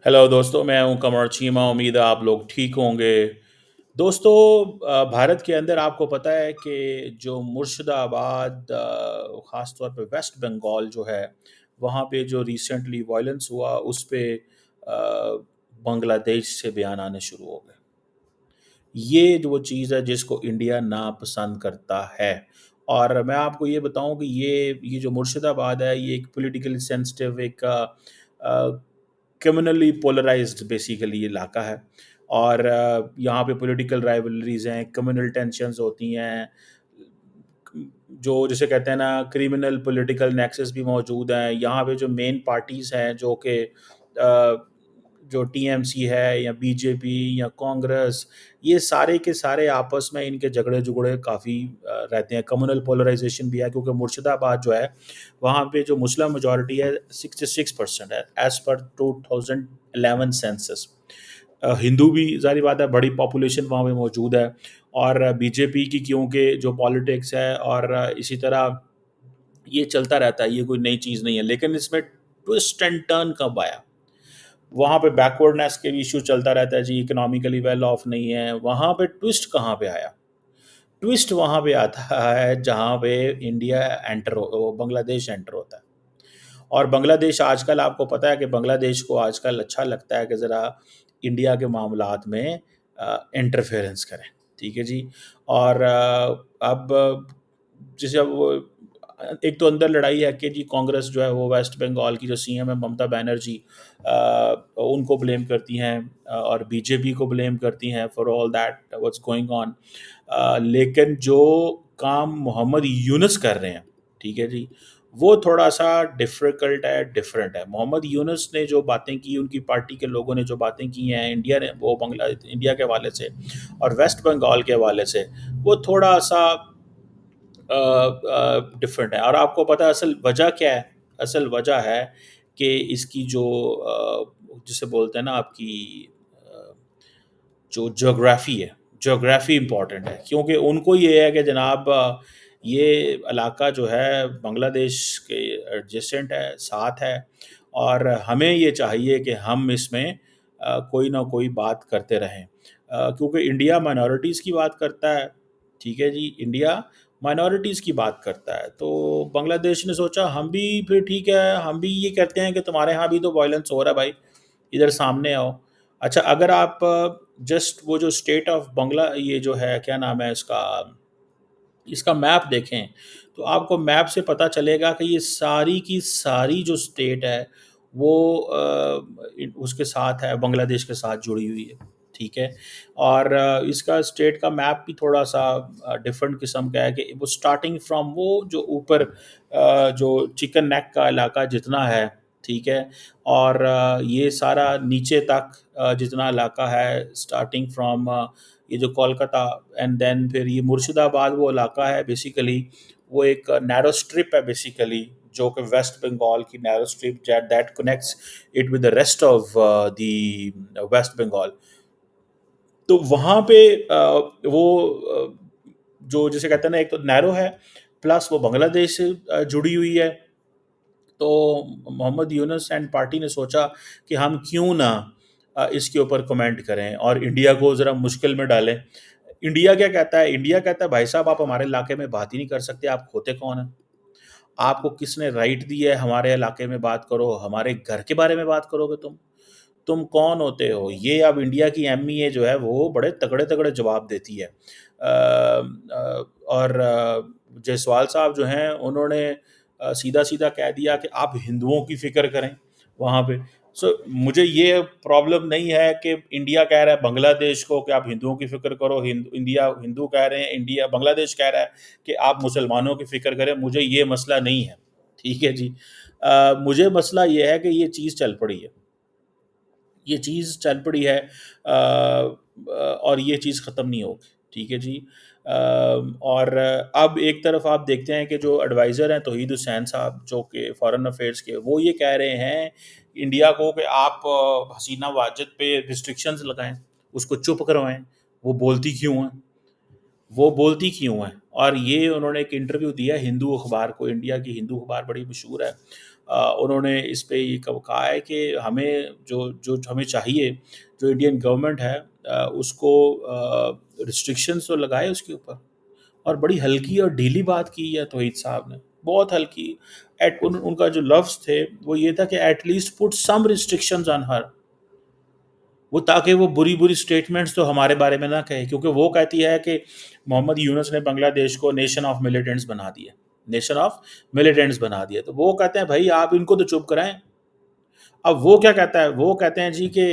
Hello दोस्तों, मैं हूं कमर चीमा। उम्मीद है आप लोग ठीक होंगे। दोस्तों, भारत के अंदर आपको पता है कि जो मुर्शिदाबाद, ख़ास तौर पे वेस्ट बंगाल जो है, वहाँ पे जो रिसेंटली वायलेंस हुआ उस पे बांग्लादेश से बयान आने शुरू हो गए। ये जो वो चीज़ है जिसको इंडिया नापसंद करता है। और मैं आपको ये बताऊँ कि ये जो मुर्शिदाबाद है, ये एक पॉलिटिकली सेंसिटिव, एक क्रिमिनली पोलराइज्ड बेसिकली ये इलाका है। और यहाँ पे पॉलिटिकल राइवलरीज़ हैं, कम्युनल टेंशन्स होती हैं, जो जिसे कहते हैं ना, क्रिमिनल पॉलिटिकल नेक्सस भी मौजूद हैं। यहाँ पे जो मेन पार्टीज़ हैं जो कि जो टीएमसी है या बीजेपी या कांग्रेस, ये सारे के सारे आपस में इनके झगड़े-झुगड़े काफ़ी रहते हैं। कम्युनल पोलराइज़ेशन भी है क्योंकि मुर्शिदाबाद जो है, वहाँ पे जो मुस्लिम मेजॉरिटी है 66% है एज़ पर 2011 सेंसस। हिंदू भी ज़ाहिर बात है, बड़ी पॉपुलेशन वहाँ पे मौजूद है। और बीजेपी की क्योंकि जो पॉलिटिक्स है और इसी तरह ये चलता रहता है, ये कोई नई चीज़ नहीं है। लेकिन इसमें ट्विस्ट एंड टर्न कब आया? वहाँ पे बैकवर्डनेस के भी इश्यू चलता रहता है जी, इकोनॉमिकली वेल ऑफ नहीं है। वहाँ पे ट्विस्ट कहाँ पे आया? ट्विस्ट वहाँ पे आता है जहाँ पे इंडिया एंटर हो ओ बांग्लादेश एंटर होता है। और बांग्लादेश आजकल, आपको पता है कि बांग्लादेश को आजकल अच्छा लगता है कि ज़रा इंडिया के मामलात में इंटरफेरेंस करें, ठीक है जी। और अब जैसे अब वो एक तो अंदर लड़ाई है कि जी कांग्रेस जो है वो वेस्ट बंगाल की जो सीएम है ममता बनर्जी, उनको ब्लेम करती हैं, और बीजेपी को ब्लेम करती हैं for all that what's going on. लेकिन जो काम मोहम्मद यूनुस कर रहे हैं, ठीक है जी, वो थोड़ा-सा डिफ़िकल्ट है, डिफरेंट है। मोहम्मद यूनुस ने जो बातें की, उनकी पार्टी के लोगों ने जो बातें की हैं इंडिया के हवाले से और वेस्ट बंगाल के हवाले से, वो थोड़ा-सा डिफरेंट है। और आपको पता है असल वजह क्या है? असल वजह है कि इसकी जो जिसे बोलते हैं ना, आपकी अ, जो ज्योग्राफ़ी है, ज्योग्राफ़ी इम्पॉर्टेंट है क्योंकि उनको ये है कि जनाब, ये इलाका जो है बांग्लादेश के एडजेसेंट है, साथ है। और हमें ये चाहिए कि हम इसमें कोई ना कोई बात करते रहें। क्योंकि इंडिया माइनॉरिटीज़ की बात करता है, ठीक है जी, इंडिया माइनॉरिटीज़ की बात करता है। तो बांग्लादेश ने सोचा हम भी फिर ठीक है, हम भी ये कहते हैं कि तुम्हारे यहाँ भी तो वायलेंस हो रहा है भाई, इधर सामने आओ। अच्छा, अगर आप जस्ट वो जो स्टेट ऑफ बांग्ला, ये जो है क्या नाम है इसका, इसका मैप देखें, तो आपको मैप से पता चलेगा कि ये सारी की सारी जो स्टेट है वो उसके साथ है, बांग्लादेश के साथ जुड़ी हुई है, ठीक है। और इसका स्टेट का मैप भी थोड़ा सा डिफरेंट किस्म का है कि वो स्टार्टिंग फ्रॉम वो जो ऊपर जो चिकन नेक का इलाका जितना है, ठीक है। और ये सारा नीचे तक जितना इलाका है, स्टार्टिंग फ्रॉम ये जो कोलकाता, एंड देन फिर ये मुर्शिदाबाद वो इलाका है बेसिकली। वो एक नैरो स्ट्रिप है बेसिकली, जो कि वेस्ट बंगाल की narrow strip that connects it with the rest of the West Bengal. तो वहाँ पे वो जो जिसे कहते हैं ना, एक तो नैरो है, प्लस वो बांग्लादेश से जुड़ी हुई है। तो मोहम्मद यूनुस एंड पार्टी ने सोचा कि हम क्यों ना इसके ऊपर कमेंट करें और इंडिया को ज़रा मुश्किल में डालें। इंडिया क्या कहता है? इंडिया कहता है भाई साहब, आप हमारे इलाके में बात ही नहीं कर सकते, आप होते कौन हैं? आपको किसने राइट दिया है हमारे इलाके में बात करो, हमारे घर के बारे में बात करोगे तुम? तुम कौन होते हो? ये अब इंडिया की एमईए जो है वो बड़े तगड़े-तगड़े जवाब देती है। और जायसवाल साहब जो हैं उन्होंने सीधा-सीधा कह दिया कि आप हिंदुओं की फ़िक्र करें वहाँ पे। सो मुझे ये प्रॉब्लम नहीं है कि इंडिया कह रहा है बांग्लादेश को कि आप हिंदुओं की फ़िक्र करो, इंडिया हिंदू कह रहे हैं, इंडिया बांग्लादेश कह रहा है कि आप मुसलमानों की फ़िक्र करें। मुझे ये मसला नहीं है, ठीक है जी। मुझे मसला ये है कि ये चीज़ चल पड़ी है। ये चीज़ चल पड़ी है, और ये चीज़ ख़त्म नहीं होगी, ठीक है जी। और अब एक तरफ आप देखते हैं कि जो एडवाइज़र हैं तौहीद हुसैन साहब, जो कि फ़ॉरेन अफ़ेयर्स के, वो ये कह रहे हैं इंडिया को कि आप हसीना वाजिद पे रिस्ट्रिक्शंस लगाएँ, उसको चुप करवाएँ, वो बोलती क्यों हैं? वो बोलती क्यों हैं? और ये उन्होंने एक इंटरव्यू दिया हिंदू अखबार को, इंडिया की हिंदू अखबार बड़ी मशहूर है। उन्होंने इस पे ये कहा है कि हमें जो जो हमें चाहिए, जो इंडियन गवर्नमेंट है उसको रिस्ट्रिक्शंस तो लगाए उसके ऊपर। और बड़ी हल्की और ढीली बात की है तौहीद साहब ने, बहुत हल्की। उनका जो लफ्ज़ थे वो ये था कि at least put some restrictions on her, वो ताकि वो बुरी बुरी स्टेटमेंट्स तो हमारे बारे में ना कहे, क्योंकि वो कहती है कि मोहम्मद यूनुस ने बांग्लादेश को नेशन ऑफ मिलिटेंट्स बना दिया, नेशन ऑफ मिलिटेंट्स बना दिया। तो वो कहते हैं भाई आप इनको तो चुप कराएं। अब वो क्या कहता है, वो कहते हैं जी कि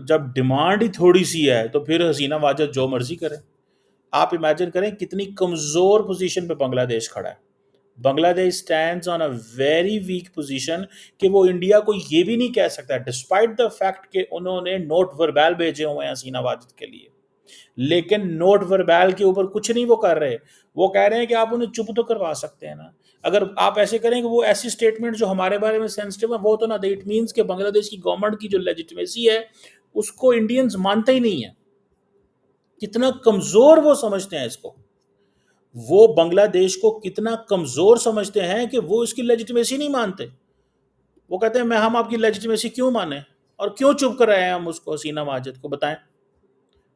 जब डिमांड ही थोड़ी सी है तो फिर हसीना वाजद जो मर्जी करें। आप इमेजिन करें कितनी कमज़ोर पोजीशन पे बांग्लादेश खड़ा है। Bangladesh stands on a very weak position कि वो इंडिया को ये भी नहीं कह सकता, डिस्पाइट द फैक्ट कि उन्होंने नोट वर्बैल भेजे हुए हैं हसीना वाजिद के लिए, लेकिन नोट वर्बैल के ऊपर कुछ नहीं वो कर रहे। वो कह रहे हैं कि आप उन्हें चुप तो करवा सकते हैं ना। अगर आप ऐसे करें कि वो ऐसी स्टेटमेंट जो हमारे बारे में सेंसिटिव है वो तो ना दे, इट मीन्स कि बांग्लादेश की गवर्नमेंट की जो लेजिटिमेसी है उसको इंडियंस मानते ही नहीं है। कितना कमज़ोर वो समझते हैं इसको, वो बांग्लादेश को कितना कमज़ोर समझते हैं कि वो इसकी लेजिटिमेसी नहीं मानते। वो कहते हैं मैं हम आपकी लेजिटिमेसी क्यों माने, और क्यों चुप कर रहे हैं हम उसको, हसीना माजिद को बताएं,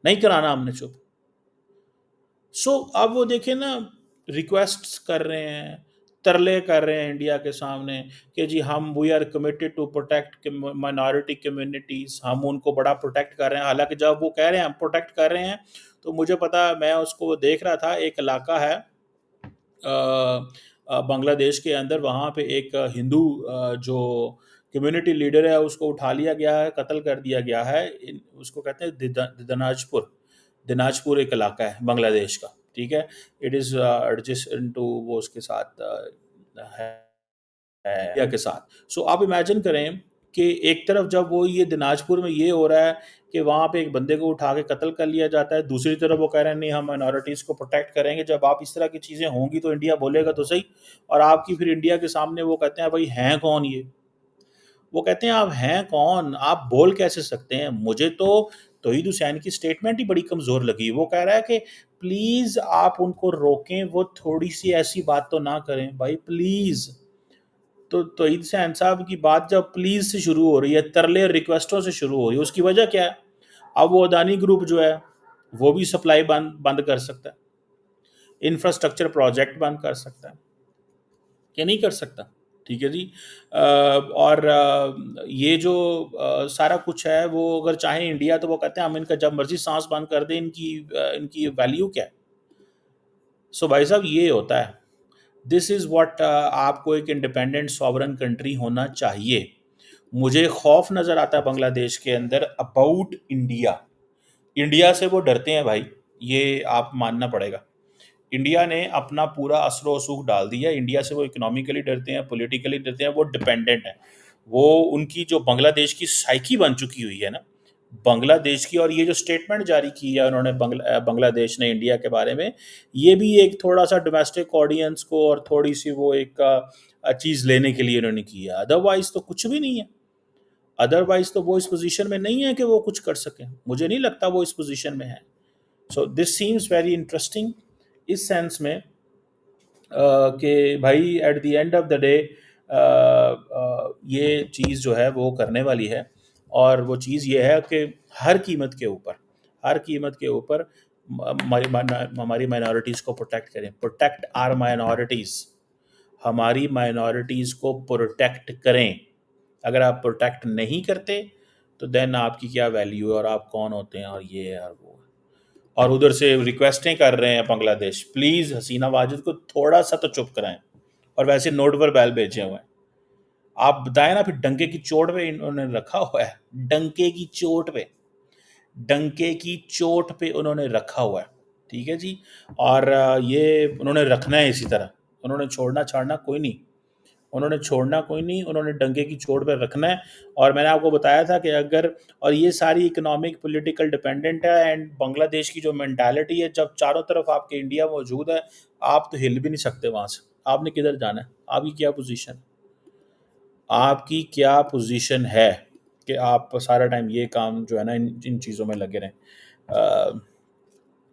नहीं कराना हमने चुप। अब वो देखें ना, रिक्वेस्ट्स कर रहे हैं, तरले कर रहे हैं इंडिया के सामने कि जी हम we are committed to protect minority communities, हम उनको बड़ा प्रोटेक्ट कर रहे हैं। हालांकि जब वो कह रहे हैं हम प्रोटेक्ट कर रहे हैं, तो मुझे पता, मैं उसको देख रहा था, एक इलाका है बांग्लादेश के अंदर, वहाँ पे एक हिंदू जो कम्युनिटी लीडर है उसको उठा लिया गया है, कत्ल कर दिया गया है। उसको कहते हैं दिनाजपुर, दिनाजपुर एक इलाका है बांग्लादेश का, ठीक है। इट इज़ एडजस्ट टू वो उसके साथ है इंडिया के साथ। आप इमेजिन करें कि एक तरफ जब वो ये दिनाजपुर में ये हो रहा है कि वहाँ पे एक बंदे को उठा के कत्ल कर लिया जाता है, दूसरी तरफ वो कह रहे हैं नहीं हम माइनॉरिटीज़ को प्रोटेक्ट करेंगे। जब आप इस तरह की चीज़ें होंगी तो इंडिया बोलेगा तो सही, और आपकी फिर इंडिया के सामने वो कहते हैं भाई हैं कौन ये, वो कहते हैं आप हैं कौन, आप बोल कैसे सकते हैं। मुझे तो तौहीद हुसैन की स्टेटमेंट ही बड़ी कमज़ोर लगी। वो कह रहा है कि प्लीज़ आप उनको रोकें, वो थोड़ी सी ऐसी बात तो ना करें भाई प्लीज़। तो तौहीद हुसैन साहब की बात जब प्लीज़ से शुरू हो रही है, तरले और रिक्वेस्टों से शुरू हो रही है, उसकी वजह क्या है? अब वो अदानी ग्रुप जो है वो भी सप्लाई बंद बंद कर सकता है, इंफ्रास्ट्रक्चर प्रोजेक्ट बंद कर सकता है, क्या नहीं कर सकता? ठीक है जी। और ये जो सारा कुछ है वो अगर चाहे इंडिया, तो वो कहते हैं हम इनका जब मर्जी सांस बंद कर दें, इनकी वैल्यू क्या है। भाई साहब ये होता है, दिस इज़ व्हाट, आपको एक इंडिपेंडेंट सॉवरन कंट्री होना चाहिए। मुझे खौफ नज़र आता है बांग्लादेश के अंदर अबाउट इंडिया। इंडिया से वो डरते हैं भाई, ये आप मानना पड़ेगा। इंडिया ने अपना पूरा असर वसूख डाल दिया। इंडिया से वो इकोनॉमिकली डरते हैं, पॉलिटिकली डरते हैं, वो डिपेंडेंट हैं। वो उनकी जो बांग्लादेश की साइकी बन चुकी हुई है ना बांग्लादेश की, और ये जो स्टेटमेंट जारी की है उन्होंने बांग्लादेश ने इंडिया के बारे में, ये भी एक थोड़ा सा डोमेस्टिक ऑडियंस को और थोड़ी सी वो एक चीज़ लेने के लिए उन्होंने की है। अदरवाइज तो कुछ भी नहीं है। अदरवाइज तो वो इस पोजीशन में नहीं है कि वो कुछ कर सकें। मुझे नहीं लगता वो इस पोजीशन में है। दिस सीम्स वेरी इंटरेस्टिंग इस सेंस में कि भाई at the end of the day ये चीज़ जो है वो करने वाली है। और वो चीज़ ये है कि हर कीमत के ऊपर, हर कीमत के ऊपर हमारी माइनॉरिटीज़ को प्रोटेक्ट करें, प्रोटेक्ट आर माइनॉरिटीज़, हमारी माइनॉरिटीज़ को प्रोटेक्ट करें। अगर आप प्रोटेक्ट नहीं करते तो देन आपकी क्या वैल्यू है और आप कौन होते हैं, और ये है और वो है। और उधर से रिक्वेस्टें कर रहे हैं बांग्लादेश, प्लीज़ हसीना वाजिद को थोड़ा सा तो चुप कराएं, और वैसे नोट पर बैल भेजे हुए हैं। आप बताएं ना, फिर डंके की चोट पे इन्होंने रखा हुआ है, डंके की चोट पे, डंके की चोट पे उन्होंने रखा हुआ है। ठीक है जी। और ये उन्होंने रखना है इसी तरह, उन्होंने छोड़ना छाड़ना कोई नहीं, उन्होंने छोड़ना कोई नहीं, उन्होंने डंके की चोट पर रखना है। और मैंने आपको बताया था कि अगर, और ये सारी इकोनॉमिक पॉलिटिकल डिपेंडेंट है, एंड बांग्लादेश की जो मेंटालिटी है, जब चारों तरफ आपके इंडिया मौजूद है, आप तो हिल भी नहीं सकते वहाँ से। आपने किधर जाना है, आपकी क्या पोजीशन, आपकी क्या पोजीशन है कि आप सारा टाइम ये काम जो है ना इन इन चीज़ों में लगे रहें।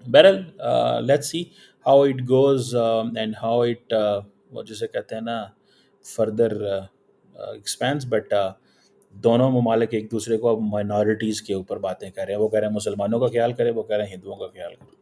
बहरहाल let's see how it goes and how it, वो जिसे कहते हैं ना, फर्दर एक्सपेंस, बट दोनों ममालिक एक दूसरे को अब माइनॉरिटीज़ के ऊपर बातें कर रहे हैं। वो कह रहे हैं मुसलमानों का ख्याल करें, वो कह रहे हैं हिंदुओं का ख्याल करें।